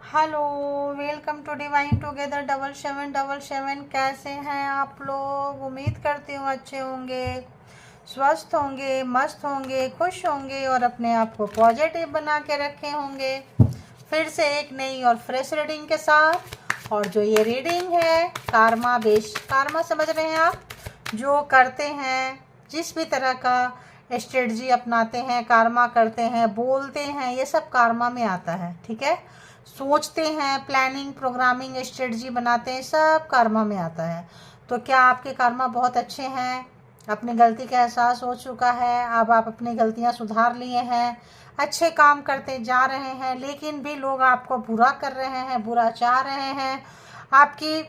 Hello, welcome to divine together 7777। कैसे हैं आप लोग? उम्मीद करती हूँ अच्छे होंगे, स्वस्थ होंगे, मस्त होंगे, खुश होंगे और अपने आप को पॉजिटिव बना के रखे होंगे। फिर से एक नई और फ्रेश रीडिंग के साथ। और जो ये रीडिंग है कार्मा बेस्ड, कार्मा समझ रहे हैं आप? जो करते हैं, जिस भी तरह का स्ट्रेटजी अपनाते हैं, कार्मा करते हैं, बोलते हैं, ये सब कार्मा में आता है। ठीक है, सोचते हैं, प्लानिंग, प्रोग्रामिंग, स्ट्रेटजी बनाते हैं, सब कर्मा में आता है। तो क्या आपके कर्मा बहुत अच्छे हैं? अपनी गलती का एहसास हो चुका है, अब आप अपनी गलतियां सुधार लिए हैं, अच्छे काम करते जा रहे हैं, लेकिन भी लोग आपको बुरा कर रहे हैं, बुरा चाह रहे हैं। आपकी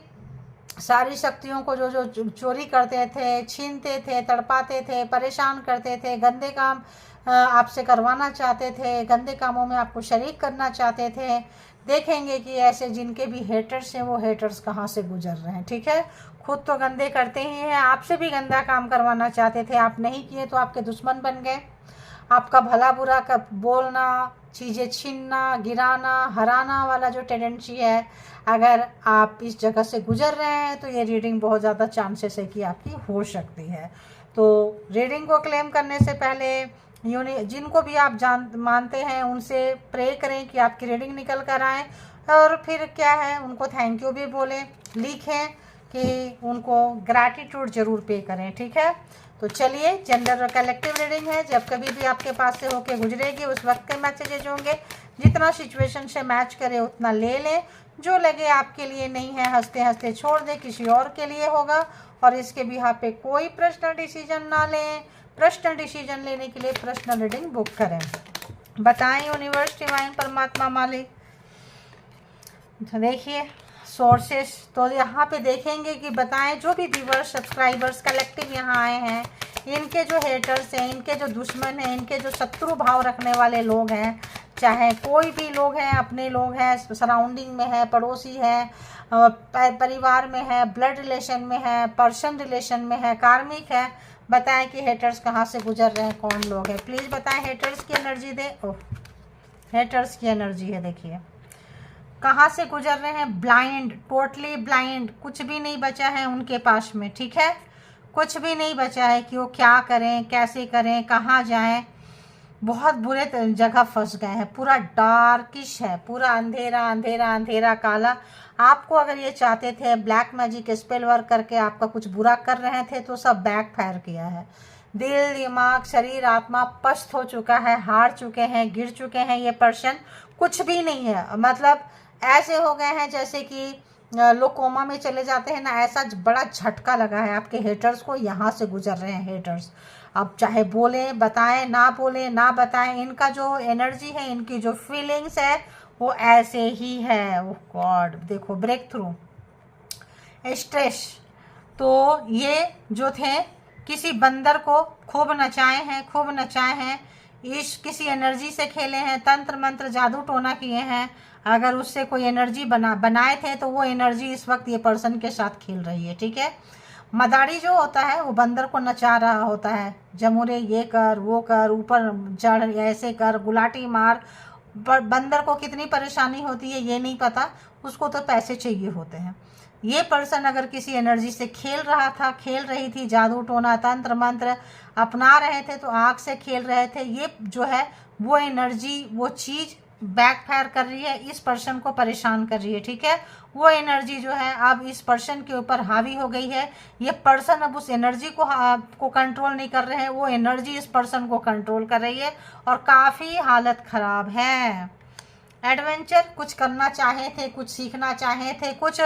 सारी शक्तियों को जो जो चोरी करते थे, छीनते थे, तड़पाते थे, परेशान करते थे, गंदे काम आपसे करवाना चाहते थे, गंदे कामों में आपको शरीक करना चाहते थे, देखेंगे कि ऐसे जिनके भी हेटर्स हैं वो हेटर्स कहाँ से गुजर रहे हैं। ठीक है, खुद तो गंदे करते ही हैं, आपसे भी गंदा काम करवाना चाहते थे, आप नहीं किए तो आपके दुश्मन बन गए। आपका भला बुरा का बोलना, चीज़ें छीनना, गिराना, हराना वाला जो टेंडेंसी है, अगर आप इस जगह से गुजर रहे हैं तो ये रीडिंग बहुत ज़्यादा चांसेस है कि आपकी हो सकती है। तो रीडिंग को क्लेम करने से पहले जिनको भी आप मानते हैं उनसे प्रे करें कि आपकी रीडिंग निकल कर आए, और फिर क्या है, उनको थैंक यू भी बोलें, लिखें कि उनको ग्रैटिट्यूड ज़रूर पे करें। ठीक है, तो चलिए, जेंडर और कलेक्टिव रीडिंग है, जब कभी भी आपके पास से होके गुजरेगी उस वक्त के मैसेजेज होंगे। जितना सिचुएशन से मैच करे उतना ले लें, जो लगे आपके लिए नहीं है हंसते हंसते छोड़ दें, किसी और के लिए होगा। और इसके भी यहाँ पे कोई पर्सनल डिसीजन ना लें। पर्सनल डिसीजन लेने के लिए पर्सनल रीडिंग बुक करें। बताएं यूनिवर्स, डिवाइन, परमात्मा, मालिक। देखिए सोर्सेस, तो यहाँ पे देखेंगे कि बताएं जो भी व्यूअर्स, सब्सक्राइबर्स, कलेक्टिव यहाँ आए हैं, इनके जो हेटर्स हैं, इनके जो दुश्मन हैं, इनके जो शत्रु भाव रखने वाले लोग हैं, चाहे कोई भी लोग हैं, अपने लोग हैं, सराउंडिंग में है, पड़ोसी है, परिवार में है, ब्लड रिलेशन में है, पर्सन रिलेशन में है, कार्मिक है, बताएं कि हेटर्स कहाँ से गुजर रहे हैं, कौन लोग हैं। प्लीज़ बताएं, हेटर्स की एनर्जी दे। ओह, हेटर्स की एनर्जी है, देखिए कहाँ से गुजर रहे हैं। ब्लाइंड, टोटली ब्लाइंड, कुछ भी नहीं बचा है उनके पास में। ठीक है, कुछ भी नहीं बचा है कि वो क्या करें, कैसे करें, कहाँ जाएं। बहुत बुरे जगह फंस गए हैं, पूरा डार्किश है, पूरा अंधेरा अंधेरा अंधेरा काला। आपको अगर ये चाहते थे ब्लैक मैजिक स्पेल वर्क करके आपका कुछ बुरा कर रहे थे तो सब बैक फायर किया है। दिल, दिमाग, शरीर, आत्मा पस्त हो चुका है, हार चुके हैं, गिर चुके हैं। ये पर्सन कुछ भी नहीं है, मतलब ऐसे हो गए हैं जैसे कि लोग कोमा में चले जाते हैं ना, ऐसा बड़ा झटका लगा है आपके हेटर्स को। यहाँ से गुजर रहे हैं हेटर्स। अब चाहे बोलें, बताएं, ना बोलें, ना बताएं, इनका जो एनर्जी है, इनकी जो फीलिंग्स है वो ऐसे ही है। ओह गॉड, देखो ब्रेक थ्रू, स्ट्रेस। तो ये जो थे किसी बंदर को खूब नचाए हैं, खूब नचाए हैं, इस किसी एनर्जी से खेले हैं, तंत्र मंत्र जादू टोना किए हैं। अगर उससे कोई एनर्जी बनाए थे तो वो एनर्जी इस वक्त ये पर्सन के साथ खेल रही है। ठीक है, मदारी जो होता है वो बंदर को नचा रहा होता है, जमुरे ये कर, वो कर, ऊपर चढ़, ऐसे कर, गुलाटी मार। बंदर को कितनी परेशानी होती है ये नहीं पता, उसको तो पैसे चाहिए होते हैं। ये पर्सन अगर किसी एनर्जी से खेल रहा था, खेल रही थी, जादू टोना तंत्र मंत्र अपना रहे थे, तो आँख से खेल रहे थे, ये जो है वो एनर्जी, वो चीज़ बैकफायर कर रही है, इस पर्सन को परेशान कर रही है। ठीक है, वो एनर्जी जो है अब इस पर्सन के ऊपर हावी हो गई है। ये पर्सन अब उस एनर्जी को कंट्रोल नहीं कर रहे हैं, वो एनर्जी इस पर्सन को कंट्रोल कर रही है और काफ़ी हालत ख़राब है। एडवेंचर कुछ करना चाहे थे, कुछ सीखना चाहे थे, कुछ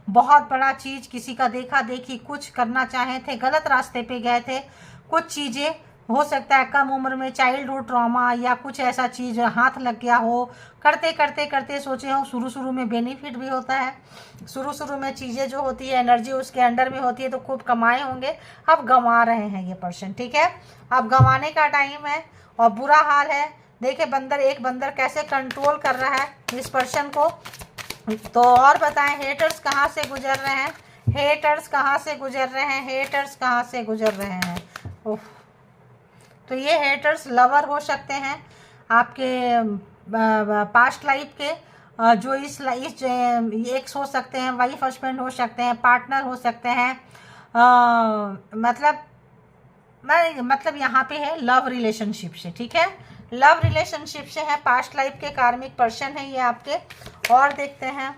बहुत बड़ा चीज़, किसी का देखा देखी कुछ करना चाहे थे, गलत रास्ते पे गए थे। कुछ चीज़ें हो सकता है कम उम्र में चाइल्डहुड ट्रॉमा या कुछ ऐसा चीज़ हाथ लग गया हो, करते करते करते सोचे हो। शुरू में बेनिफिट भी होता है, शुरू में चीज़ें जो होती है एनर्जी उसके अंडर में होती है तो खूब कमाए होंगे, अब गंवा रहे हैं ये पर्सन। ठीक है, अब गंवाने का टाइम है और बुरा हाल है। देखिए बंदर, एक बंदर कैसे कंट्रोल कर रहा है इस पर्सन को। तो और बताएं, हेटर्स कहाँ से गुजर रहे हैं, हेटर्स कहाँ से गुजर रहे हैं, हेटर्स कहाँ से गुजर रहे हैं। ओह, तो ये हेटर्स लवर हो सकते हैं आपके पास्ट लाइफ के, जो इस एक्स हो सकते हैं, वाइफ हस्बैंड हो सकते हैं, पार्टनर हो सकते हैं, मतलब यहाँ पे है लव रिलेशनशिप से, ठीक है, लव रिलेशनशिप से है, पास्ट लाइफ के कार्मिक पर्सन है ये आपके। और देखते हैं,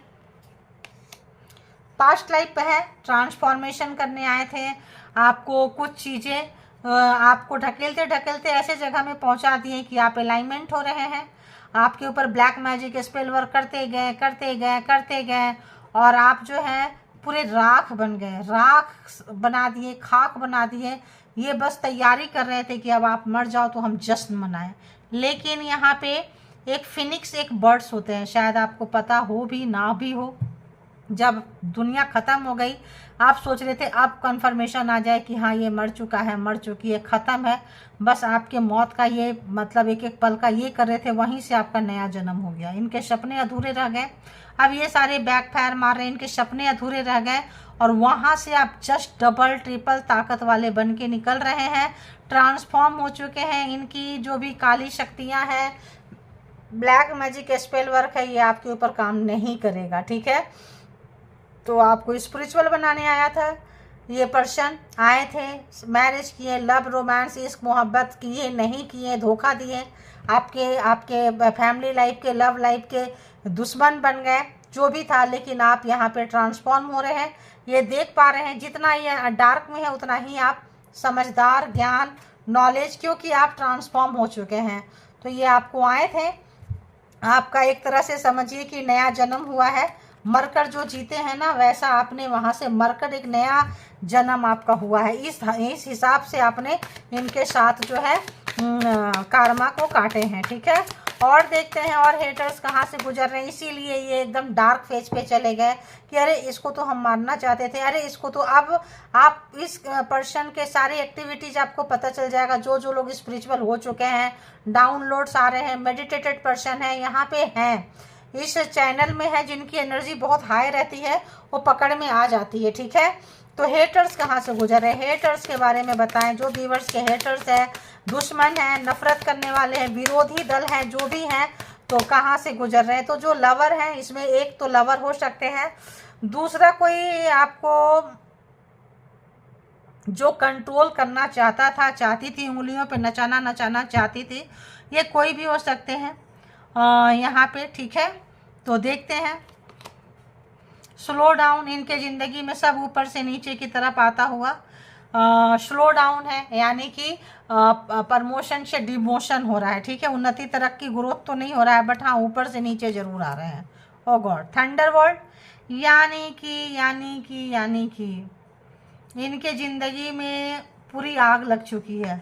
पास्ट लाइफ पे है, ट्रांसफॉर्मेशन करने आए थे, आपको कुछ चीज़ें आपको ढकेलते ढकेलते ऐसे जगह में पहुंचा दिए कि आप अलाइनमेंट हो रहे हैं, आपके ऊपर ब्लैक मैजिक स्पेल वर्क करते गए करते गए करते गए, और आप जो है पूरे राख बन गए, राख बना दिए, खाक बना दिए। ये बस तैयारी कर रहे थे कि अब आप मर जाओ तो हम जश्न मनाएं। लेकिन यहाँ पे एक फिनिक्स, एक बर्ड्स होते हैं, शायद आपको पता हो भी ना भी हो। जब दुनिया ख़त्म हो गई, आप सोच रहे थे अब कंफर्मेशन आ जाए कि हाँ ये मर चुका है, मर चुकी है, ख़त्म है, बस आपके मौत का ये मतलब एक एक पल का ये कर रहे थे, वहीं से आपका नया जन्म हो गया। इनके सपने अधूरे रह गए, अब ये सारे बैकफायर मार रहे हैं, इनके सपने अधूरे रह गए, और वहाँ से आप जस्ट डबल ट्रिपल ताकत वाले बन के निकल रहे हैं, ट्रांसफॉर्म हो चुके हैं। इनकी जो भी काली शक्तियाँ हैं, ब्लैक मैजिक स्पेल वर्क है, ये आपके ऊपर काम नहीं करेगा, ठीक है। तो आपको स्पिरिचुअल बनाने आया था ये पर्सन, आए थे, मैरिज किए, लव रोमांस इश्क मोहब्बत किए, नहीं किए, धोखा दिए, आपके फैमिली लाइफ के, लव लाइफ के दुश्मन बन गए, जो भी था। लेकिन आप यहाँ पे ट्रांसफॉर्म हो रहे हैं, ये देख पा रहे हैं, जितना ये डार्क में है उतना ही आप समझदार, ज्ञान, नॉलेज, क्योंकि आप ट्रांसफॉर्म हो चुके हैं। तो ये आपको आए थे, आपका एक तरह से समझिए कि नया जन्म हुआ है, मरकर जो जीते हैं ना, वैसा आपने वहाँ से मरकर एक नया जन्म आपका हुआ है। इस हिसाब से आपने इनके साथ जो है कार्मा को काटे हैं, ठीक है। और देखते हैं और हेटर्स कहाँ से गुजर रहे हैं, इसीलिए ये एकदम डार्क फेज पे चले गए कि अरे इसको तो हम मारना चाहते थे, अरे इसको तो। अब आप इस पर्सन के सारे एक्टिविटीज आपको पता चल जाएगा, जो जो लोग स्पिरिचुअल हो चुके हैं, डाउनलोड्स आ रहे हैं, मेडिटेटेड पर्सन है यहाँ पे हैं, इस चैनल में है, जिनकी एनर्जी बहुत हाई रहती है, वो पकड़ में आ जाती है, ठीक है। तो हेटर्स कहाँ से गुजर रहे हैं, हेटर्स के बारे में बताएं। जो व्यूअर्स के हेटर्स है, दुश्मन है, नफरत करने वाले हैं, विरोधी दल हैं, जो भी हैं, तो कहाँ से गुजर रहे हैं। तो जो लवर हैं, इसमें एक तो लवर हो सकते हैं, दूसरा कोई आपको जो कंट्रोल करना चाहता था, चाहती थी, उंगलियों पे नचाना चाहती थी, ये कोई भी हो सकते हैं यहाँ पे, ठीक है। तो देखते हैं, स्लो डाउन इनके ज़िंदगी में, सब ऊपर से नीचे की तरफ आता हुआ स्लो डाउन है, यानी कि प्रमोशन से डिमोशन हो रहा है, ठीक है। उन्नति, तरक्की, ग्रोथ तो नहीं हो रहा है, बट हाँ ऊपर से नीचे जरूर आ रहे हैं। ओ गॉड, थंडरबोल्ट, यानी कि इनके ज़िंदगी में पूरी आग लग चुकी है।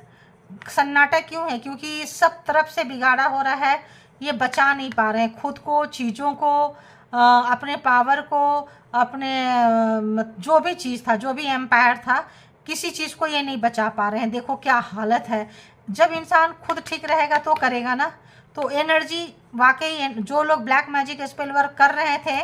सन्नाटा क्यों है? क्योंकि सब तरफ से बिगाड़ा हो रहा है, ये बचा नहीं पा रहे हैं खुद को, चीज़ों को, अपने पावर को, अपने जो भी चीज़ था, जो भी एम्पायर था, किसी चीज़ को ये नहीं बचा पा रहे हैं। देखो क्या हालत है। जब इंसान खुद ठीक रहेगा तो करेगा ना। तो एनर्जी वाकई, जो लोग ब्लैक मैजिक स्पेल वर्क कर रहे थे,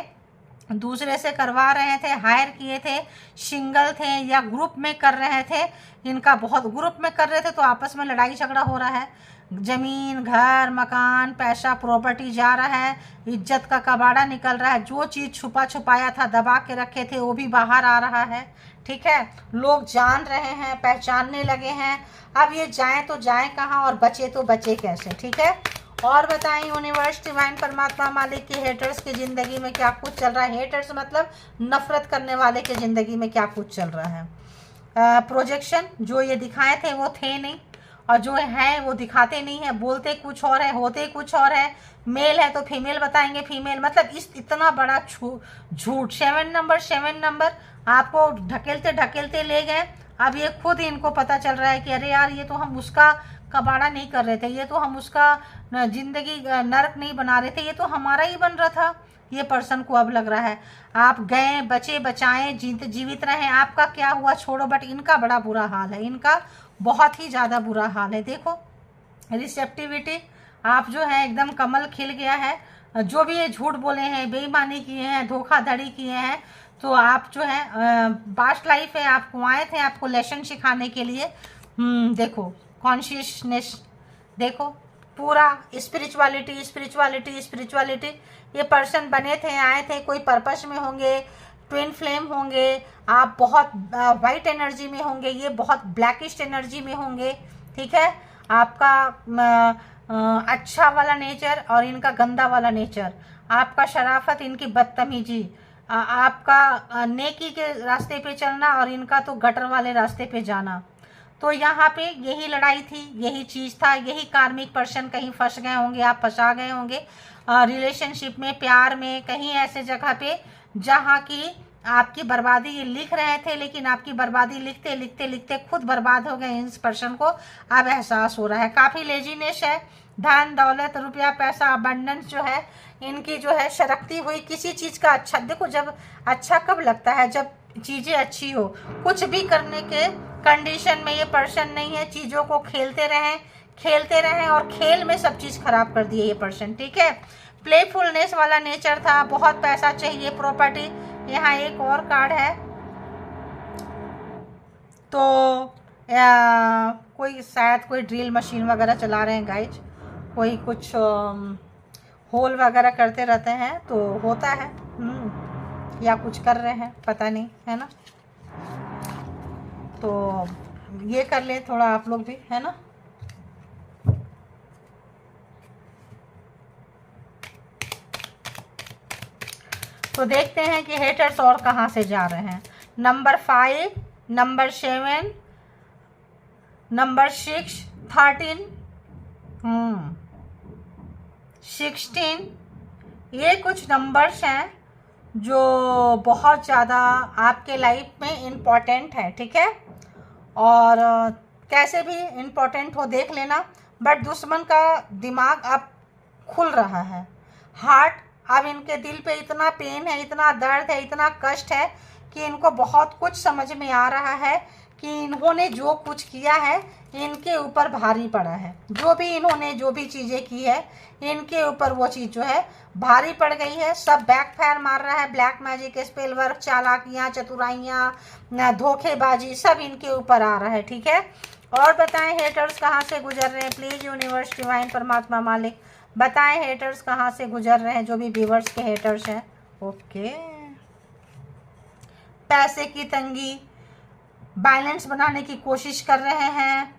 दूसरे से करवा रहे थे, हायर किए थे, सिंगल थे या ग्रुप में कर रहे थे, इनका बहुत, ग्रुप में कर रहे थे तो आपस में लड़ाई झगड़ा हो रहा है, ज़मीन, घर, मकान, पैसा, प्रॉपर्टी जा रहा है, इज्जत का कबाड़ा निकल रहा है, जो चीज़ छुपा छुपाया था, दबा के रखे थे, वो भी बाहर आ रहा है, ठीक है। लोग जान रहे हैं, पहचानने लगे हैं। अब ये जाएं तो जाएं कहाँ और बचे तो बचे कैसे, ठीक है। और बताएं यूनिवर्स, डिवाइन, परमात्मा, मालिक की हेटर्स की ज़िंदगी में क्या कुछ चल रहा है। हेटर्स मतलब नफरत करने वाले की ज़िंदगी में क्या कुछ चल रहा है। प्रोजेक्शन, जो ये दिखाए थे वो थे नहीं, और जो है वो दिखाते नहीं है, बोलते कुछ और है, होते कुछ और है। मेल है तो फीमेल बताएंगे, फीमेल मतलब इतना बड़ा झूठ। 7 नंबर आपको ढकेलते ढकेलते ले गए। अब ये खुद इनको पता चल रहा है कि अरे यार, ये तो हम उसका कबाड़ा नहीं कर रहे थे, ये तो हम उसका जिंदगी नरक नहीं बना रहे थे, ये तो हमारा ही बन रहा था। ये पर्सन को अब लग रहा है आप गए, बचे बचाएं, जीवित रहे, आपका क्या हुआ छोड़ो, बट इनका बड़ा बुरा हाल है, इनका बहुत ही ज़्यादा बुरा हाल है। देखो रिसेप्टिविटी, आप जो है एकदम कमल खिल गया है। जो भी ये झूठ बोले हैं, बेईमानी किए हैं, धोखाधड़ी किए हैं, तो आप जो है पास्ट लाइफ है, आपको आए थे आपको लेसन सिखाने के लिए। देखो कॉन्शियसनेस, देखो पूरा स्पिरिचुअलिटी स्पिरिचुअलिटी स्पिरिचुअलिटी। ये पर्सन बने थे, आए थे, कोई पर्पस में होंगे, ट्विन फ्लेम होंगे, आप बहुत वाइट एनर्जी में होंगे, ये बहुत ब्लैकिश एनर्जी में होंगे, ठीक है। आपका अच्छा वाला नेचर और इनका गंदा वाला नेचर, आपका शराफत, इनकी बदतमीजी, आपका नेकी के रास्ते पे चलना और इनका तो गटर वाले रास्ते पे जाना। तो यहाँ पे यही लड़ाई थी, यही चीज़ था, यही कार्मिक पर्सन कहीं फंस गए होंगे, आप फंसा गए होंगे रिलेशनशिप में, प्यार में, कहीं ऐसे जगह पे जहाँ की आपकी बर्बादी ये लिख रहे थे, लेकिन आपकी बर्बादी लिखते लिखते लिखते खुद बर्बाद हो गए। इस पर्सन को अब एहसास हो रहा है, काफ़ी लेजीनेस है, धन दौलत रुपया पैसा अबंडेंस जो है इनकी जो है शरकती हुई किसी चीज़ का अच्छा। देखो जब अच्छा कब लगता है, जब चीज़ें अच्छी हो। कुछ भी करने के कंडीशन में ये पर्सन नहीं है, चीज़ों को खेलते रहें और खेल में सब चीज़ खराब कर दिए ये पर्सन, ठीक है। प्लेफुलनेस वाला नेचर था, बहुत पैसा चाहिए, प्रॉपर्टी। यहाँ एक और कार्ड है, तो कोई शायद कोई ड्रिल मशीन वगैरह चला रहे हैं गाइज, कोई कुछ होल वगैरह करते रहते हैं तो होता है, या कुछ कर रहे हैं पता नहीं, है ना। तो ये कर ले थोड़ा आप लोग भी, है ना। तो देखते हैं कि हेटर्स और कहाँ से जा रहे हैं। नंबर 5, नंबर 7, नंबर 6, 13, 16, ये कुछ नंबर्स हैं जो बहुत ज़्यादा आपके लाइफ में इम्पॉर्टेंट है, ठीक है। और कैसे भी इम्पॉर्टेंट हो देख लेना, बट दुश्मन का दिमाग अब खुल रहा है, हार्ट अब इनके दिल पे इतना पेन है, इतना दर्द है, इतना कष्ट है कि इनको बहुत कुछ समझ में आ रहा है कि इन्होंने जो कुछ किया है इनके ऊपर भारी पड़ा है। जो भी इन्होंने जो भी चीज़ें की है इनके ऊपर वो चीज़ जो है भारी पड़ गई है। सब बैकफायर मार रहा है, ब्लैक मैजिक, स्पेल वर्क, चालाकियाँ, चतुराइयाँ, धोखेबाजी सब इनके ऊपर आ रहा है, ठीक है। और बताएं हेटर्स कहाँ से गुजर रहे हैं, प्लीज़ यूनिवर्स डिवाइन परमात्मा मालिक बताएं हेटर्स कहाँ से गुजर रहे हैं, जो भी व्यूवर्स के हेटर्स हैं। ओके, पैसे की तंगी, बैलेंस बनाने की कोशिश कर रहे हैं।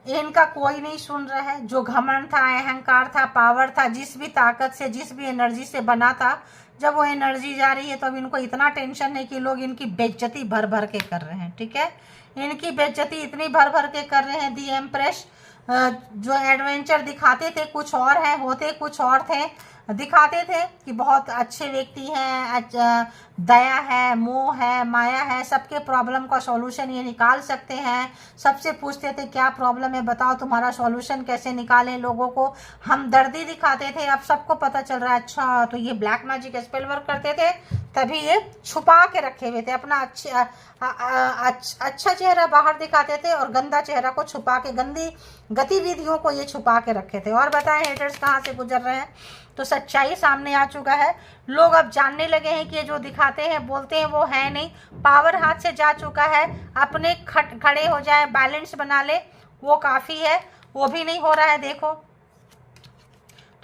इनका कोई नहीं सुन रहा है। जो घमंड था, अहंकार था, पावर था, जिस भी ताकत से, जिस भी एनर्जी से बना था, जब वो एनर्जी जा रही है तो अब इनको इतना टेंशन है कि लोग इनकी बेइज्जती भर भर के कर रहे हैं, ठीक है। इनकी बेइज्जती इतनी भर भर के कर रहे हैं। दी एम्प्रेस जो एडवेंचर दिखाते थे कुछ और है, होते कुछ और थे। दिखाते थे कि बहुत अच्छे व्यक्ति हैं, दया है, मोह है, माया है, सबके प्रॉब्लम का सॉल्यूशन ये निकाल सकते हैं। सबसे पूछते थे क्या प्रॉब्लम है, बताओ तुम्हारा सॉल्यूशन कैसे निकालें। लोगों को हमदर्दी दिखाते थे। अब सबको पता चल रहा है अच्छा तो ये ब्लैक मैजिक स्पेल वर्क करते थे, तभी ये छुपा के रखे हुए थे। अपना अच्छा चेहरा बाहर दिखाते थे और गंदा चेहरा को छुपा के, गंदी गतिविधियों को ये छुपा के रखे थे। और बताएं हेटर्स कहाँ से गुजर रहे हैं। तो सच्चाई सामने आ चुका है। लोग अब जानने लगे हैं कि ये जो दिखाते हैं बोलते हैं वो है नहीं। पावर हाथ से जा चुका है। अपने खड़े हो जाए, बैलेंस बना ले, वो काफ़ी है। वो भी नहीं हो रहा है। देखो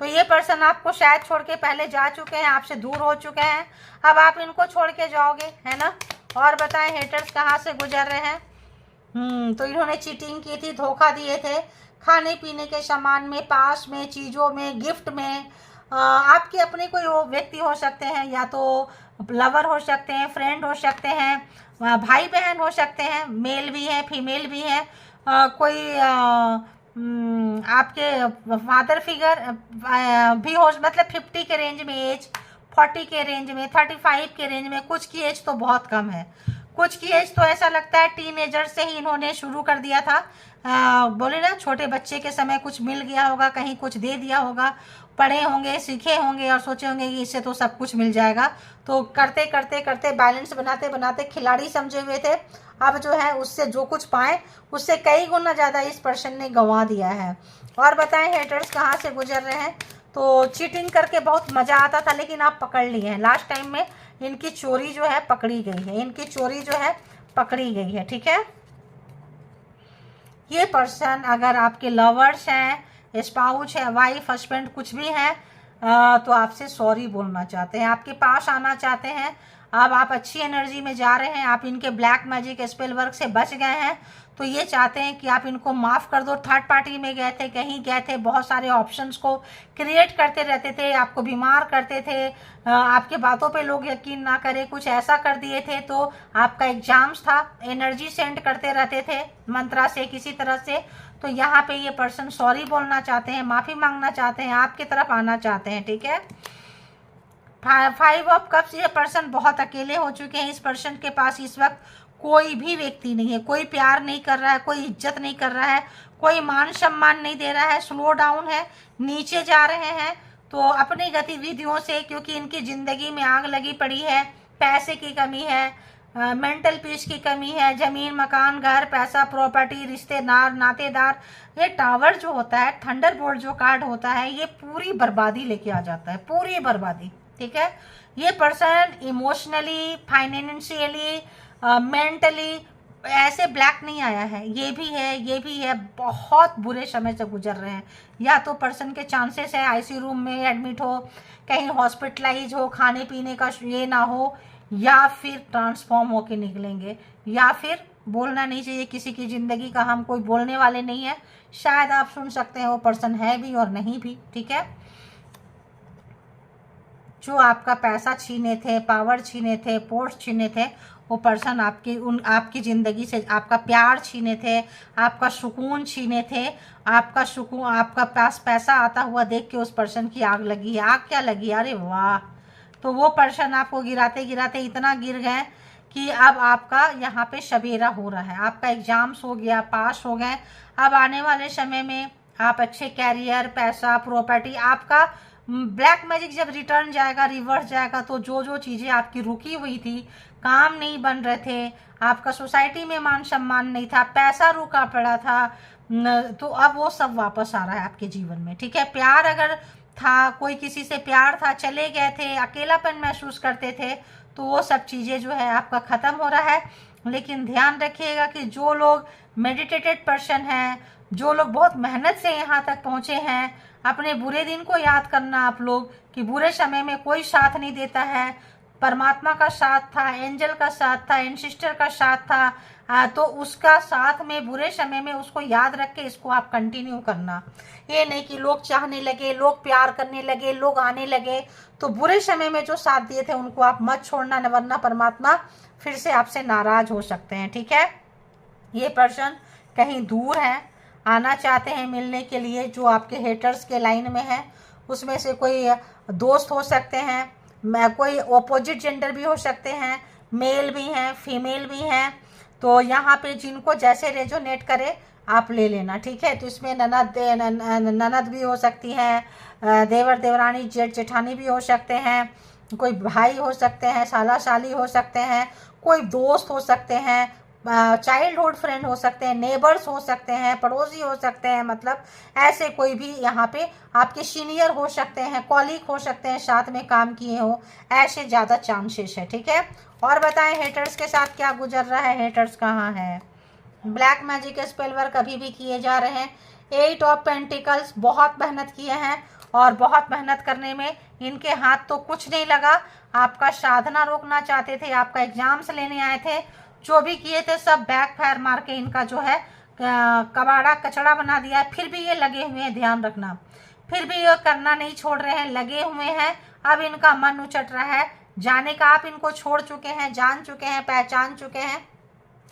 तो ये पर्सन आपको शायद छोड़ के पहले जा चुके हैं, आपसे दूर हो चुके हैं, अब आप इनको छोड़ के जाओगे, है ना। और बताएं हेटर्स कहाँ से गुजर रहे हैं। तो इन्होंने चीटिंग की थी, धोखा दिए थे, खाने पीने के सामान में, पास में, चीज़ों में, गिफ्ट में। आपके अपने कोई व्यक्ति हो सकते हैं, या तो लवर हो सकते हैं, फ्रेंड हो सकते हैं, भाई बहन हो सकते हैं, मेल भी है, फीमेल भी है, कोई आपके फादर फिगर भी हो, मतलब 50 के रेंज में एज, 40 के रेंज में, 35 के रेंज में। कुछ की एज तो बहुत कम है, कुछ की एज तो ऐसा लगता है टीनेजर से ही इन्होंने शुरू कर दिया था। बोले ना छोटे बच्चे के समय कुछ मिल गया होगा, कहीं कुछ दे दिया होगा, पढ़े होंगे, सीखे होंगे और सोचे होंगे कि इससे तो सब कुछ मिल जाएगा। तो करते करते करते बैलेंस बनाते बनाते खिलाड़ी समझे हुए थे। अब जो है उससे जो कुछ पाए उससे कई गुना ज़्यादा इस पर्सन ने गंवा दिया है। और बताएं हेटर्स कहाँ से गुजर रहे हैं। तो चीटिंग करके बहुत मज़ा आता था, लेकिन आप पकड़ लिए हैं। लास्ट टाइम में इनकी चोरी जो है पकड़ी गई है, इनकी चोरी जो है पकड़ी गई है, ठीक है। ये पर्सन अगर आपके लवर्स हैं, स्पाउस है, वाइफ, हस्बैंड कुछ भी है, तो आपसे सॉरी बोलना चाहते हैं, आपके पास आना चाहते हैं। अब आप अच्छी एनर्जी में जा रहे हैं, आप इनके ब्लैक मैजिक स्पेल वर्क से बच गए हैं, तो ये चाहते हैं कि आप इनको माफ़ कर दो। थर्ड पार्टी में गए थे, कहीं गए थे, बहुत सारे ऑप्शंस को क्रिएट करते रहते थे, आपको बीमार करते थे, आपके बातों पे लोग यकीन ना करें, कुछ ऐसा कर दिए थे। तो आपका एग्जाम्स था, एनर्जी सेंड करते रहते थे मंत्रा से किसी तरह से। तो यहाँ पे ये पर्सन सॉरी बोलना चाहते हैं, माफ़ी मांगना चाहते हैं, आपकी तरफ आना चाहते हैं, ठीक है। 5 ऑफ कप्स, ये पर्सन बहुत अकेले हो चुके हैं। इस पर्सन के पास इस वक्त कोई भी व्यक्ति नहीं है, कोई प्यार नहीं कर रहा है, कोई इज्जत नहीं कर रहा है, कोई मान सम्मान नहीं दे रहा है, स्लो डाउन है, नीचे जा रहे हैं। तो अपनी गतिविधियों से, क्योंकि इनकी ज़िंदगी में आग लगी पड़ी है, पैसे की कमी है, मेंटल पीस की कमी है, ज़मीन, मकान, घर, पैसा, प्रॉपर्टी, रिश्तेदार, नातेदार। ये टावर जो होता है, थंडरबोल्ट जो कार्ड होता है, ये पूरी बर्बादी लेके आ जाता है, पूरी बर्बादी, ठीक है। ये पर्सन इमोशनली, फाइनेंशियली, मेंटली ऐसे ब्लैक नहीं आया है, ये भी है, ये भी है, बहुत बुरे समय से गुजर रहे हैं। या तो पर्सन के चांसेस है आईसीयू रूम में एडमिट हो, कहीं हॉस्पिटलाइज हो, खाने पीने का ये ना हो, या फिर ट्रांसफॉर्म होके निकलेंगे, या फिर बोलना नहीं चाहिए किसी की ज़िंदगी का, हम कोई बोलने वाले नहीं है। शायद आप सुन सकते हैं वो पर्सन है भी और नहीं भी, ठीक है। जो आपका पैसा छीने थे, पावर छीने थे, पोस्ट छीने थे, वो पर्सन आपकी ज़िंदगी से आपका प्यार छीने थे, आपका सुकून छीने थे, आपका सुकून, आपका पास पैसा आता हुआ देख के उस पर्सन की आग लगी है। आग क्या लगी, अरे वाह। तो वो पर्सन आपको गिराते गिराते इतना गिर गए कि अब आपका यहाँ पे सवेरा हो रहा है, आपका एग्जाम्स हो गया, पास हो गए। अब आने वाले समय में आप अच्छे कैरियर, पैसा, प्रॉपर्टी, आपका ब्लैक मैजिक जब रिटर्न जाएगा, रिवर्स जाएगा, तो जो जो चीज़ें आपकी रुकी हुई थी, काम नहीं बन रहे थे, आपका सोसाइटी में मान सम्मान नहीं था, पैसा रुका पड़ा था, तो अब वो सब वापस आ रहा है आपके जीवन में, ठीक है। प्यार अगर था, कोई किसी से प्यार था, चले गए थे, अकेलापन महसूस करते थे, तो वो सब चीज़ें जो है आपका ख़त्म हो रहा है। लेकिन ध्यान रखिएगा कि जो लोग मेडिटेटेड पर्सन हैं, जो लोग बहुत मेहनत से यहाँ तक पहुँचे हैं, अपने बुरे दिन को याद करना आप लोग कि बुरे समय में कोई साथ नहीं देता है, परमात्मा का साथ था, एंजल का साथ था, एंसिस्टर का साथ था, तो उसका साथ में बुरे समय में उसको याद रख के इसको आप कंटिन्यू करना। ये नहीं कि लोग चाहने लगे, लोग प्यार करने लगे, लोग आने लगे, तो बुरे समय में जो साथ दिए थे उनको आप मत छोड़ना, वरना परमात्मा फिर से आपसे नाराज हो सकते हैं, ठीक है। ये पर्सन कहीं दूर है, आना चाहते हैं मिलने के लिए, जो आपके हेटर्स के लाइन में है। उसमें से कोई दोस्त हो सकते हैं, कोई ऑपोजिट जेंडर भी हो सकते हैं, मेल भी हैं, फीमेल भी हैं। तो यहाँ पे जिनको जैसे रेजोनेट करे आप ले लेना, ठीक है। तो इसमें ननद भी हो सकती हैं, देवर देवरानी, जेठ जेठानी भी हो सकते हैं, कोई भाई हो सकते हैं, साला साली हो सकते हैं, कोई दोस्त हो सकते हैं, चाइल्डहुड फ्रेंड हो सकते हैं, नेबर्स हो सकते हैं, पड़ोसी हो सकते हैं, मतलब ऐसे कोई भी यहाँ पे आपके सीनियर हो सकते हैं, कॉलीग हो सकते हैं, साथ में काम किए हो, ऐसे ज़्यादा चांसेस है, ठीक है। और बताएं हेटर्स के साथ क्या गुजर रहा है, हेटर्स कहाँ है। ब्लैक मैजिक स्पेल वर्क अभी भी किए जा रहे हैं। 8 ऑफ पेंटिकल्स, बहुत मेहनत किए हैं और बहुत मेहनत करने में इनके हाथ तो कुछ नहीं लगा। आपका साधना रोकना चाहते थे, आपका एग्जाम्स लेने आए थे, जो भी किए थे सब बैक फायर मार के इनका जो है कबाड़ा कचड़ा बना दिया है। फिर भी ये लगे हुए हैं, ध्यान रखना, फिर भी ये करना नहीं छोड़ रहे हैं, लगे हुए हैं। अब इनका मन उचट रहा है जाने का, आप इनको छोड़ चुके हैं, जान चुके हैं, पहचान चुके हैं।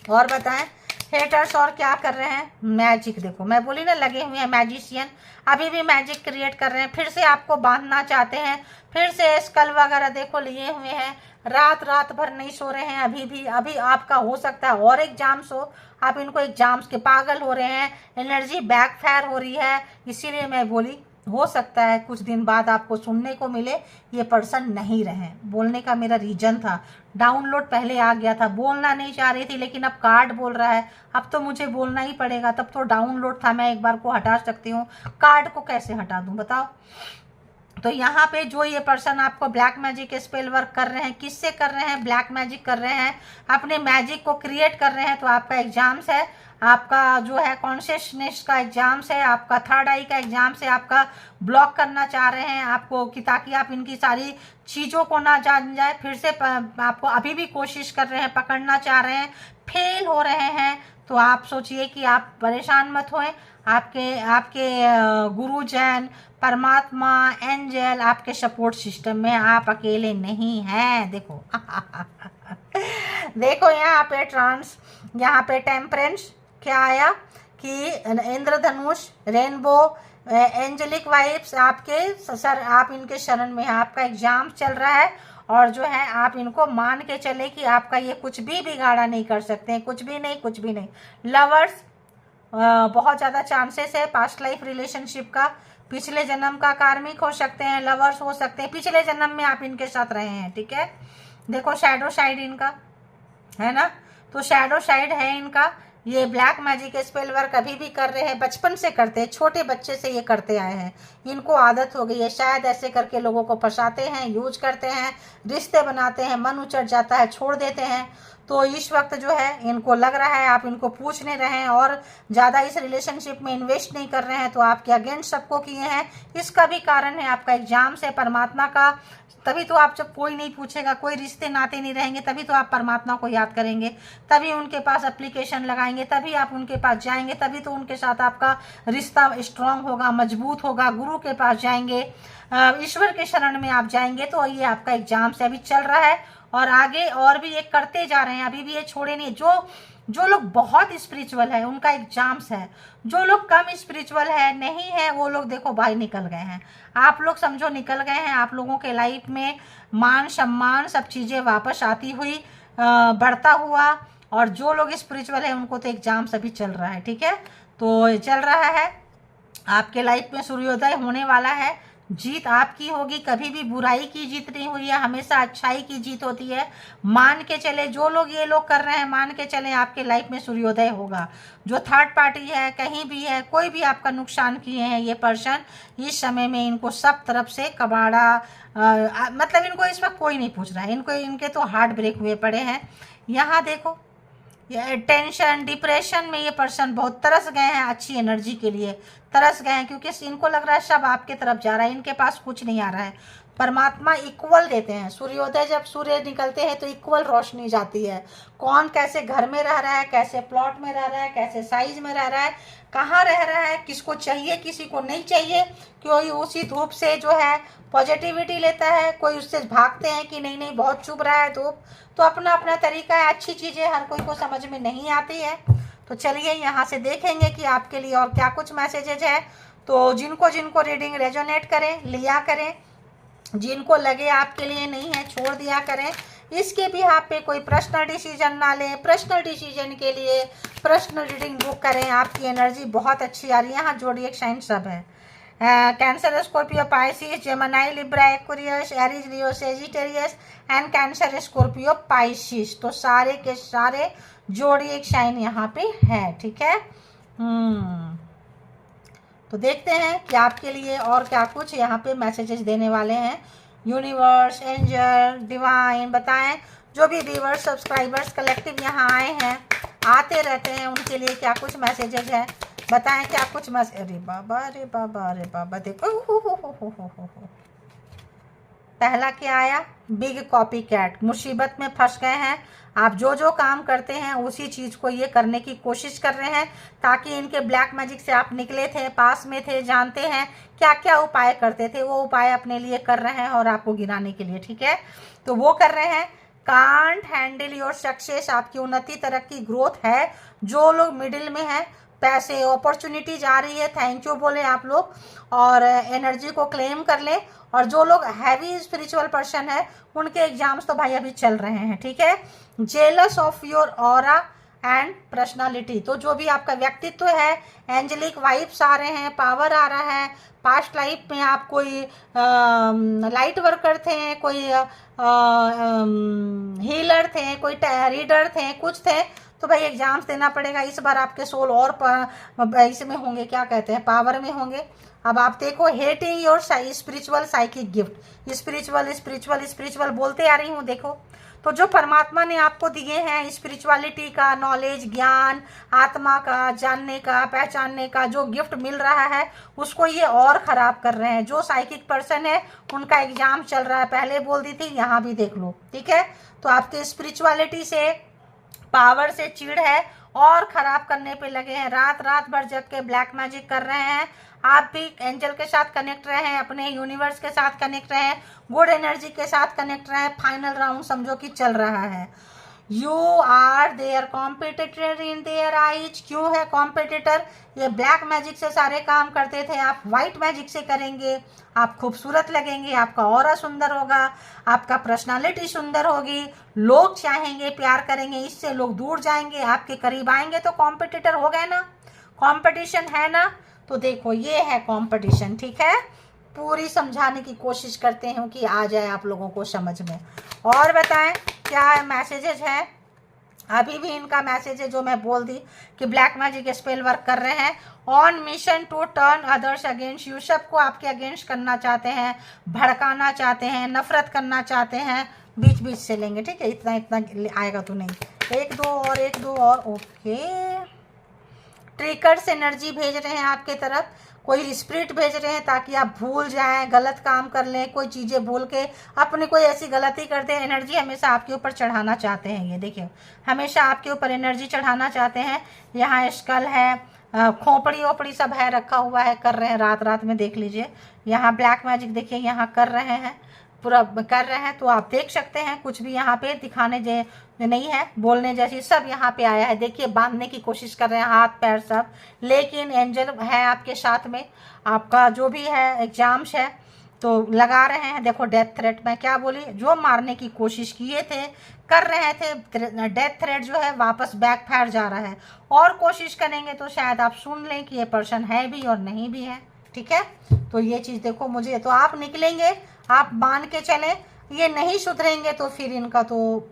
और बताएं हेटर्स और क्या कर रहे हैं। मैजिक देखो, मैं बोली ना लगे हुए हैं, मैजिशियन अभी भी मैजिक क्रिएट कर रहे हैं, फिर से आपको बांधना चाहते हैं, फिर से स्कल वगैरह देखो लिए हुए हैं, रात रात भर नहीं सो रहे हैं। अभी आपका हो सकता है और एग्जाम्स हो, आप इनको एग्जाम्स के पागल हो रहे हैं, एनर्जी बैकफायर हो रही है। इसीलिए मैं बोली हो सकता है कुछ दिन बाद आपको सुनने को मिले ये पर्सन नहीं रहे। बोलने का मेरा रीजन था, डाउनलोड पहले आ गया था, बोलना नहीं चाह रही थी, लेकिन अब कार्ड बोल रहा है, अब तो मुझे बोलना ही पड़ेगा। तब तो डाउनलोड था, मैं एक बार को हटा सकती हूँ, कार्ड को कैसे हटा दूँ बताओ। तो यहाँ पे जो ये पर्सन आपको ब्लैक मैजिक स्पेल वर्क कर रहे हैं, किससे कर रहे हैं? ब्लैक मैजिक कर रहे हैं, अपने मैजिक को क्रिएट कर रहे हैं। तो आपका एग्जाम्स है, आपका जो है कॉन्शियसनेस का एग्जाम्स है, आपका थर्ड आई का एग्जाम्स है, आपका ब्लॉक करना चाह रहे हैं आपको कि ताकि आप इनकी सारी चीज़ों को ना जान जाए। फिर से आपको अभी भी कोशिश कर रहे हैं, पकड़ना चाह रहे हैं, फेल हो रहे हैं। तो आप सोचिए कि आप परेशान मत होएं, आपके आपके गुरुजन, परमात्मा, एंजल आपके सपोर्ट सिस्टम में, आप अकेले नहीं हैं। देखो देखो यहाँ पे ट्रांस, यहाँ पे टेम्परेंस क्या आया कि इंद्रधनुष, रेनबो, एंजेलिक वाइब्स आपके सर, आप इनके शरण में हैं। आपका एग्जाम चल रहा है और जो है आप इनको मान के चले कि आपका ये कुछ भी बिगाड़ा नहीं कर सकते हैं, कुछ भी नहीं, कुछ भी नहीं। लवर्स, बहुत ज़्यादा चांसेस है पास्ट लाइफ रिलेशनशिप का, पिछले जन्म का कार्मिक हो सकते हैं, लवर्स हो सकते हैं, पिछले जन्म में आप इनके साथ रहे हैं, ठीक है। देखो शैडो साइड इनका है ना, तो शैडो साइड है इनका। ये ब्लैक मैजिक स्पेल वर्क अभी भी कर रहे हैं, बचपन से करते हैं, छोटे बच्चे से ये करते आए हैं, इनको आदत हो गई है। शायद ऐसे करके लोगों को फंसाते हैं, यूज करते हैं, रिश्ते बनाते हैं, मन उचट जाता है, छोड़ देते हैं। तो इस वक्त जो है इनको लग रहा है आप इनको पूछ नहीं रहे हैं और ज़्यादा इस रिलेशनशिप में इन्वेस्ट नहीं कर रहे हैं, तो आपके अगेंस्ट सबको किए हैं। इसका भी कारण है आपका एग्जाम से परमात्मा का। तभी तो आप, जब कोई नहीं पूछेगा, कोई रिश्ते नाते नहीं रहेंगे, तभी तो आप परमात्मा को याद करेंगे, तभी उनके पास एप्लीकेशन लगाएंगे, तभी आप उनके पास जाएंगे, तभी तो उनके साथ आपका रिश्ता स्ट्रांग होगा, मजबूत होगा। गुरु के पास जाएंगे, ईश्वर के शरण में आप जाएंगे। तो ये आपका एग्जाम से अभी चल रहा है और आगे और भी ये करते जा रहे हैं, अभी भी ये छोड़े नहीं। जो लोग बहुत स्पिरिचुअल है उनका एग्जाम्स है, जो लोग कम स्पिरिचुअल है नहीं है वो लोग देखो भाई निकल गए हैं। आप लोग समझो निकल गए हैं, आप लोगों के लाइफ में मान सम्मान सब चीज़ें वापस आती हुई, बढ़ता हुआ। और जो लोग स्पिरिचुअल है उनको तो एग्जाम्स अभी चल रहा है, ठीक है। तो चल रहा है, आपके लाइफ में सूर्योदय होने वाला है, जीत आपकी होगी। कभी भी बुराई की जीत नहीं हुई है, हमेशा अच्छाई की जीत होती है। मान के चले, जो लोग ये लोग कर रहे हैं, मान के चले आपके लाइफ में सूर्योदय होगा। जो थर्ड पार्टी है, कहीं भी है, कोई भी आपका नुकसान किए हैं ये पर्सन, इस समय में इनको सब तरफ से कबाड़ा, मतलब इनको इस वक्त कोई नहीं पूछ रहा है, इनको इनके तो हार्ट ब्रेक हुए पड़े हैं। यहाँ देखो, ये टेंशन, डिप्रेशन में ये पर्सन बहुत तरस गए हैं, अच्छी एनर्जी के लिए तरस गए हैं, क्योंकि इनको लग रहा है सब आपके तरफ जा रहा है, इनके पास कुछ नहीं आ रहा है। परमात्मा इक्वल देते हैं। सूर्योदय जब सूर्य निकलते हैं तो इक्वल रोशनी जाती है। कौन कैसे घर में रह रहा है, कैसे प्लॉट में रह रहा है, कैसे साइज में रह रहा है, कहाँ रह रहा है, किसको चाहिए, किसी को नहीं चाहिए, कोई उसी धूप से जो है पॉजिटिविटी लेता है, कोई उससे भागते हैं कि नहीं नहीं बहुत चुभ रहा है धूप। तो अपना अपना तरीका है, अच्छी चीज़ें हर कोई को समझ में नहीं आती है। तो चलिए यहाँ से देखेंगे कि आपके लिए और क्या कुछ मैसेजेज है। तो जिनको जिनको रीडिंग रेजोनेट करें लिया करें, जिनको लगे आपके लिए नहीं है छोड़ दिया करें। इसके भी आप पे कोई पर्सनल डिसीजन ना लें। पर्सनल डिसीजन के लिए पर्सनल रीडिंग बुक करें। आपकी एनर्जी बहुत अच्छी आ रही है। यहाँ जोडिएक साइन सब है, cancer, Scorpio, Pisces, Gemini, Libra, Aquarius, Aries, Leo, Sagittarius and cancer, Scorpio, Pisces. तो सारे के सारे जोडिएक साइन यहाँ पे है, ठीक है। तो देखते हैं कि आपके लिए और क्या कुछ यहाँ पे मैसेजेस देने वाले हैं यूनिवर्स, एंजल, डिवाइन। बताएं जो भी व्यूअर्स, सब्सक्राइबर्स कलेक्टिव यहाँ आए हैं, आते रहते हैं, उनके लिए क्या कुछ मैसेजेस है। बताएं क्या कुछ मैसेज। अरे बाबा, अरे बाबा, अरे बाबा, देखो हो। पहला क्या आया, बिग कॉपी कैट। मुसीबत में फंस गए हैं आप। जो जो काम करते हैं उसी चीज़ को ये करने की कोशिश कर रहे हैं, ताकि इनके ब्लैक मैजिक से आप निकले थे, पास में थे, जानते हैं क्या क्या उपाय करते थे, वो उपाय अपने लिए कर रहे हैं और आपको गिराने के लिए, ठीक है। तो वो कर रहे हैं। Can't handle your success. आपकी उन्नति, तरक्की, ग्रोथ है। जो लोग मिडिल में हैं, पैसे, अपॉर्चुनिटीज आ रही है, थैंक यू बोले आप लोग और एनर्जी को क्लेम कर लें। और जो लोग हैवी स्पिरिचुअल पर्सन है उनके एग्जाम्स तो भाई अभी चल रहे हैं, ठीक है। Jealous of your aura and personality. तो जो भी आपका व्यक्तित्व है, एंजेलिक वाइब्स आ रहे हैं, पावर आ रहा है। पास्ट लाइफ में आप कोई लाइट वर्कर थे, कोई हीलर थे, कोई रीडर थे, कुछ थे। तो भाई एग्जाम्स देना पड़ेगा इस बार। आपके सोल और इसमें होंगे, क्या कहते हैं, पावर में होंगे। अब आप देखो, hating your spiritual psychic gift, spiritual spiritual spiritual बोलते आ रही हूँ। देखो, तो जो परमात्मा ने आपको दिए हैं स्पिरिचुअलिटी का, नॉलेज, ज्ञान, आत्मा का जानने का, पहचानने का जो गिफ्ट मिल रहा है, उसको ये और ख़राब कर रहे हैं। जो साइकिक पर्सन है उनका एग्जाम चल रहा है, पहले बोल दी थी, यहाँ भी देख लो, ठीक है। तो आपके स्पिरिचुअलिटी से, पावर से चिढ़ है और ख़राब करने पे लगे हैं, रात रात भर जग के ब्लैक मैजिक कर रहे हैं। आप भी एंजल के साथ कनेक्ट रहे हैं, अपने यूनिवर्स के साथ कनेक्ट रहे हैं, गुड एनर्जी के साथ कनेक्ट रहे हैं। फाइनल राउंड समझो कि चल रहा है। You are their competitor in their eyes. क्यों है कॉम्पिटिटर? ये ब्लैक मैजिक से सारे काम करते थे, आप वाइट मैजिक से करेंगे, आप खूबसूरत लगेंगे, आपका ऑरा सुंदर होगा, आपका पर्सनालिटी सुंदर होगी, लोग चाहेंगे, प्यार करेंगे, इससे लोग दूर जाएंगे, आपके करीब आएंगे। तो कॉम्पिटिटर हो गए ना, कॉम्पिटिशन है ना। तो देखो, ये है कॉम्पिटिशन, ठीक है। पूरी समझाने की कोशिश करते हैं कि आ जाए आप लोगों को समझ में। और बताएं क्या मैसेजेस है? अभी भी इनका मैसेज है जो मैं बोल दी कि ब्लैक मैजिक स्पेल वर्क कर रहे हैं, on mission to turn others against you. सबको आपके अगेंस्ट करना चाहते हैं, भड़काना चाहते हैं, नफरत करना चाहते हैं। बीच बीच से लेंगे, ठीक है, इतना इतना आएगा तो नहीं। एक दो और ओके। ट्रिकर्स एनर्जी भेज रहे हैं आपके तरफ, कोई स्पिरिट भेज रहे हैं ताकि आप भूल जाएं, गलत काम कर लें, कोई चीज़ें भूल के अपनी कोई ऐसी गलती कर दें। एनर्जी हमेशा आपके ऊपर चढ़ाना चाहते हैं, ये देखिए, हमेशा आपके ऊपर एनर्जी चढ़ाना चाहते हैं। यहाँ स्कल है, खोपड़ी ओपड़ी सब है, रखा हुआ है, कर रहे हैं रात रात में, देख लीजिए। यहाँ ब्लैक मैजिक देखिए, यहाँ कर रहे हैं, पूरा कर रहे हैं। तो आप देख सकते हैं कुछ भी यहाँ पे दिखाने नहीं है, बोलने जैसी, सब यहाँ पे आया है। देखिए, बांधने की कोशिश कर रहे हैं हाथ पैर सब, लेकिन एंजल है आपके साथ में। आपका जो भी है एग्जाम्स है तो लगा रहे हैं। देखो, डेथ थ्रेट में क्या बोली, जो मारने की कोशिश किए थे, कर रहे थे, डेथ थ्रेट जो है वापस बैक फायर जा रहा है। और कोशिश करेंगे तो शायद आप सुन लें कि ये पर्सन है भी और नहीं भी है, ठीक है। तो ये चीज़ देखो, मुझे तो आप निकलेंगे, आप मान के चलें, ये नहीं सुधरेंगे तो फिर इनका तो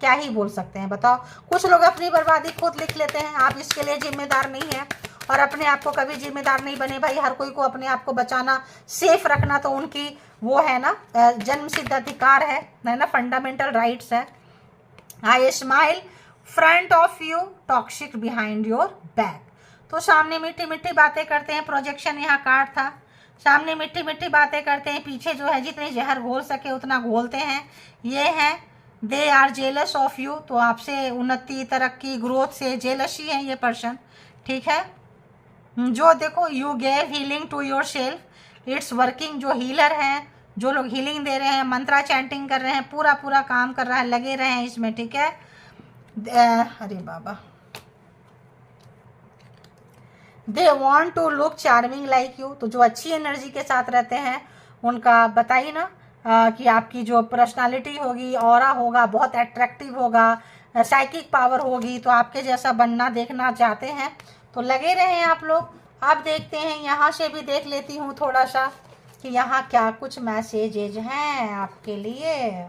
क्या ही बोल सकते हैं, बताओ। कुछ लोग अपनी बर्बादी खुद लिख लेते हैं, आप इसके लिए जिम्मेदार नहीं है। और अपने आप को कभी जिम्मेदार नहीं बने भाई। हर कोई को अपने आप को बचाना, सेफ रखना तो उनकी वो है ना, जन्म सिद्ध अधिकार है ना, फंडामेंटल राइट्स है। आई smile front of you, toxic behind your back. तो सामने मीठी मीठी बातें करते हैं, प्रोजेक्शन यहाँ कार्ड था, सामने मीठी मीठी बातें करते हैं, पीछे जो है जितने जहर घोल सके उतना घोलते हैं। ये है they are jealous of you, तो आपसे उन्नति, तरक्की, ग्रोथ से जेलसी है ये पर्सन, ठीक है। जो देखो, you gave healing to yourself, it's working. जो हीलर हैं, जो लोग हीलिंग दे रहे हैं, मंत्रा चैंटिंग कर रहे हैं, पूरा पूरा काम कर रहा है, लगे रहे हैं इसमें, ठीक है। अरे बाबा, they want to look charming like you. तो जो अच्छी एनर्जी के साथ रहते हैं उनका बताइए ना, कि आपकी जो पर्सनालिटी होगी, ऑरा होगा, बहुत अट्रैक्टिव होगा, साइकिक पावर होगी, तो आपके जैसा बनना देखना चाहते हैं। तो लगे रहे आप लोग। अब देखते हैं, यहाँ से भी देख लेती हूँ थोड़ा सा कि यहाँ क्या कुछ मैसेजेज हैं आपके लिए।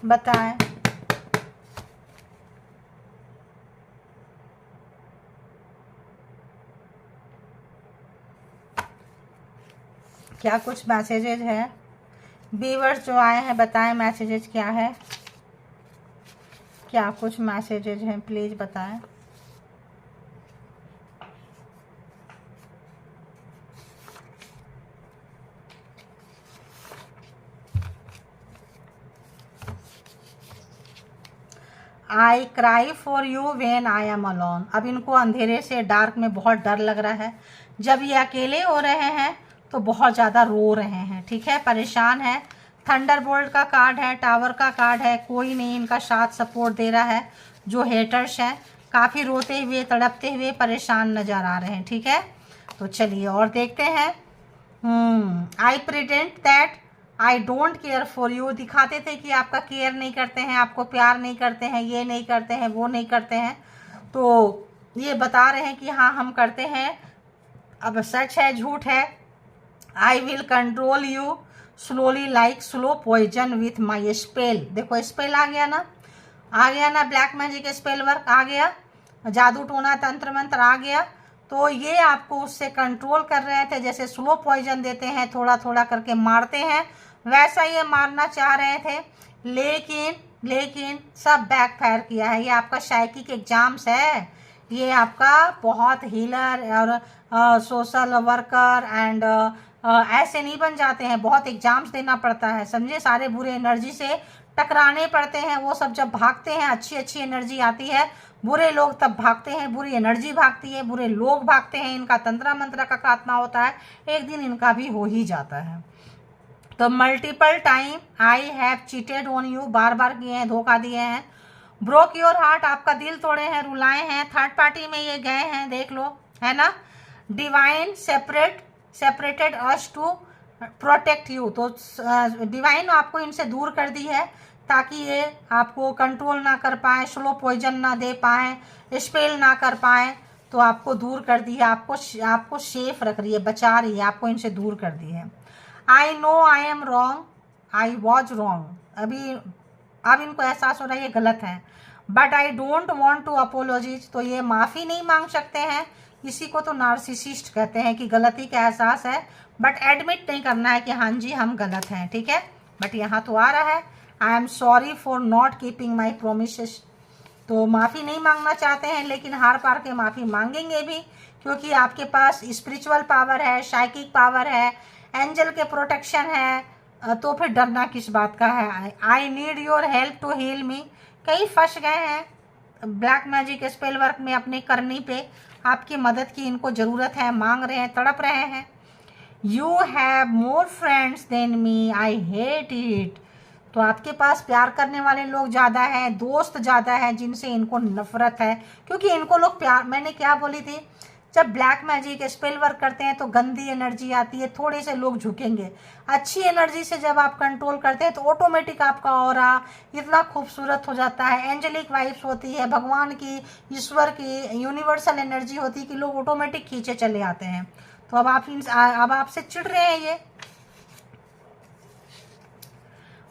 बताएं क्या कुछ मैसेजेज है। व्यूअर्स जो आए हैं बताएं मैसेजेज क्या है, क्या कुछ मैसेजेज हैं, प्लीज बताएं। I cry for you when I am alone. अब इनको अंधेरे से, डार्क में बहुत डर लग रहा है। जब ये अकेले हो रहे हैं तो बहुत ज़्यादा रो रहे हैं, ठीक है, परेशान है। थंडरबोल्ट का कार्ड है, टावर का कार्ड है, कोई नहीं इनका साथ सपोर्ट दे रहा है। जो हेटर्स हैं काफ़ी रोते हुए, तड़पते हुए, परेशान नज़र आ रहे हैं, ठीक है। तो चलिए और देखते हैं। आई pretend that I don't care for you. दिखाते थे कि आपका केयर नहीं करते हैं, आपको प्यार नहीं करते हैं, ये नहीं करते हैं, वो नहीं करते हैं। तो ये बता रहे हैं कि हाँ हम करते हैं, अब सच है झूठ है, I will control you slowly like slow poison with my spell. देखो स्पेल आ गया ना, आ गया ना, ब्लैक मैजिक स्पेल वर्क आ गया, जादू टोना तंत्र मंत्र आ गया। तो ये आपको उससे कंट्रोल कर रहे थे, जैसे स्लो पॉइजन देते हैं, थोड़ा थोड़ा करके मारते हैं, वैसा ये मारना चाह रहे थे, लेकिन सब बैकफायर किया है। ये आपका साइकिक एग्जाम्स है, ये आपका बहुत हीलर और सोशल वर्कर एंड ऐसे नहीं बन जाते हैं, बहुत एग्जाम्स देना पड़ता है, समझे। सारे बुरे एनर्जी से टकराने पड़ते हैं, वो सब जब भागते हैं अच्छी अच्छी एनर्जी आती है, बुरे लोग तब भागते हैं, बुरी एनर्जी भागती है, बुरे लोग भागते हैं, इनका तंत्र मंत्र का खात्मा होता है, एक दिन इनका भी हो ही जाता है। तो multiple time I have cheated on you, बार बार किए हैं, धोखा दिए हैं, ब्रोक योर हार्ट, आपका दिल तोड़े हैं, रुलाए हैं, थर्ड पार्टी में ये गए हैं, देख लो, है ना। Divine separated us to protect you, तो डिवाइन आपको इनसे दूर कर दी है ताकि ये आपको कंट्रोल ना कर पाए, स्लो पॉइजन ना दे पाए, स्पेल ना कर पाए, तो आपको दूर कर दी है, आपको सेफ रख रही है, बचा रही है, आपको इनसे दूर कर दी है। I know I am wrong, I was wrong, अब इनको एहसास हो रहा है ये गलत है, but I don't want to apologies, तो ये माफ़ी नहीं मांग सकते हैं, इसी को तो नार्सिसिस्ट कहते हैं कि गलती का एहसास है, बट एडमिट नहीं करना है कि हाँ जी हम गलत हैं, ठीक है। बट यहाँ तो आ रहा है I am sorry for not keeping my promises, तो माफ़ी नहीं मांगना चाहते हैं, लेकिन हार पार के माफ़ी मांगेंगे भी, क्योंकि आपके पास स्पिरिचुअल पावर है, साइकिक पावर है, एंजल के प्रोटेक्शन है, तो फिर डरना किस बात का है। I need your help to heal me, कई फंस गए हैं ब्लैक मैजिक स्पेल वर्क में अपनी करनी पे, आपकी मदद की इनको ज़रूरत है, मांग रहे हैं, तड़प रहे हैं। You have more friends than me, I hate it, तो आपके पास प्यार करने वाले लोग ज़्यादा हैं, दोस्त ज़्यादा हैं जिनसे इनको नफरत है, क्योंकि इनको लोग प्यार, मैंने क्या बोली थी, जब ब्लैक मैजिक स्पेल वर्क करते हैं तो गंदी एनर्जी आती है, थोड़े से लोग झुकेंगे, अच्छी एनर्जी से जब आप कंट्रोल करते हैं तो ऑटोमेटिक आपका ऑरा इतना खूबसूरत हो जाता है, एंजेलिक वाइब्स होती है, भगवान की, ईश्वर की, यूनिवर्सल एनर्जी होती है कि लोग ऑटोमेटिक खींचे चले आते हैं। तो अब आपसे चिढ़ रहे हैं ये।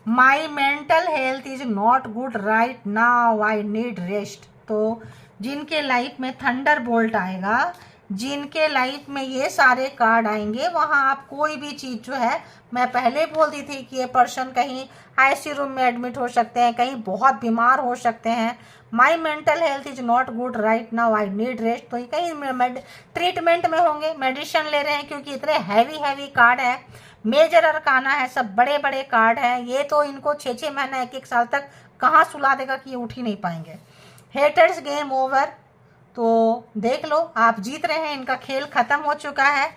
माई mental health is not good right now, I need rest, तो जिनके लाइफ में थंडर बोल्ट आएगा, जिनके लाइफ में ये सारे कार्ड आएंगे, वहाँ आप कोई भी चीज़ जो है, मैं पहले बोलती थी कि ये पर्सन कहीं आईसीयू रूम में एडमिट हो सकते हैं, कहीं बहुत बीमार हो सकते हैं। माई mental health is not good right now, I need rest, तो ये कहीं ट्रीटमेंट में होंगे, मेडिसिन ले रहे हैं, क्योंकि इतने हैवी कार्ड है, मेजर अरकाना है, सब बड़े बड़े कार्ड हैं, ये तो इनको 6-6 महीना 1-1 साल तक कहाँ सुला देगा कि ये उठ ही नहीं पाएंगे। हेटर्स गेम ओवर, तो देख लो आप जीत रहे हैं, इनका खेल ख़त्म हो चुका है।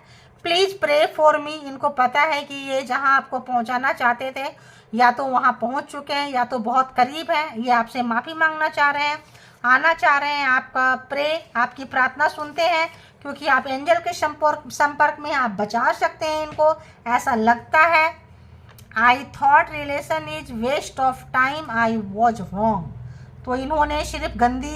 प्लीज़ प्रे फॉर मी, इनको पता है कि ये जहां आपको पहुंचाना चाहते थे या तो वहां पहुंच चुके हैं या तो बहुत करीब हैं, ये आपसे माफ़ी मांगना चाह रहे हैं, आना चाह रहे हैं, आपका प्रे, आपकी प्रार्थना सुनते हैं, क्योंकि आप एंजल के संपर्क में, आप बचा सकते हैं इनको, ऐसा लगता है। I thought relation is waste of time, I was wrong, तो इन्होंने सिर्फ गंदी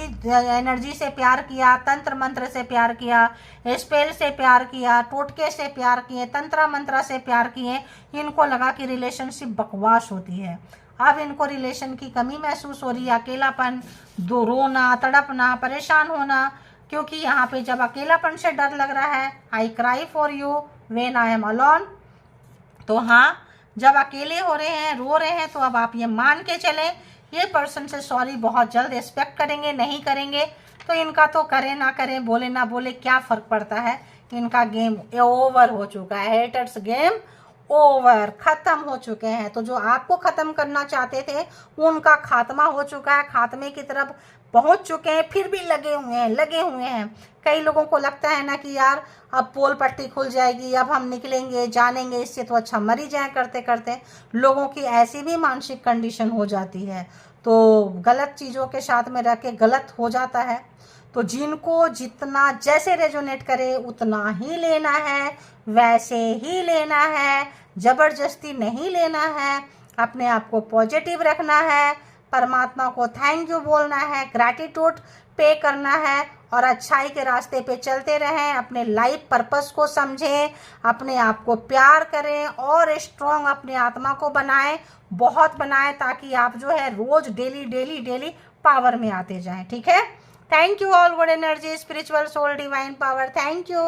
एनर्जी से प्यार किया, तंत्र मंत्र से प्यार किया, स्पेल से प्यार किया, टोटके से प्यार किए, तंत्र मंत्र से प्यार किए, इनको लगा कि रिलेशनशिप बकवास होती है। अब इनको रिलेशन की कमी महसूस हो रही है, अकेलापन, दो रोना, तड़पना, परेशान होना, क्योंकि यहाँ पे जब अकेलापन से डर लग रहा है, I cry for you when I am alone, तो हाँ जब अकेले हो रहे हैं, रो रहे हैं, तो अब आप ये मान के चलें ये पर्सन से सॉरी बहुत जल्द एक्सपेक्ट करेंगे, नहीं करेंगे तो इनका तो करे ना करे, बोले ना बोले, क्या फ़र्क पड़ता है, इनका गेम ओवर हो चुका है, हेटर्स गेम ओवर, ख़त्म हो चुके हैं। तो जो आपको ख़त्म करना चाहते थे उनका खात्मा हो चुका है, खात्मे की तरफ पहुंच चुके हैं, फिर भी लगे हुए हैं। कई लोगों को लगता है ना कि यार अब पोल पट्टी खुल जाएगी, अब हम निकलेंगे जानेंगे, इससे तो अच्छा मर ही जाए करते करते, लोगों की ऐसी भी मानसिक कंडीशन हो जाती है, तो गलत चीज़ों के साथ में रह के गलत हो जाता है। तो जिनको जितना जैसे रेजोनेट करे उतना ही लेना है, वैसे ही लेना है, ज़बरदस्ती नहीं लेना है, अपने आप को पॉजिटिव रखना है, परमात्मा को थैंक यू बोलना है, ग्रैटिट्यूड पे करना है और अच्छाई के रास्ते पे चलते रहें। अपने लाइफ पर्पस को समझें, अपने आप को प्यार करें और स्ट्रॉन्ग अपनी आत्मा को बनाएं, बहुत बनाएं, ताकि आप जो है रोज डेली डेली डेली पावर में आते जाएं। ठीक है, thank you all, good energy, spiritual soul, divine power, thank you.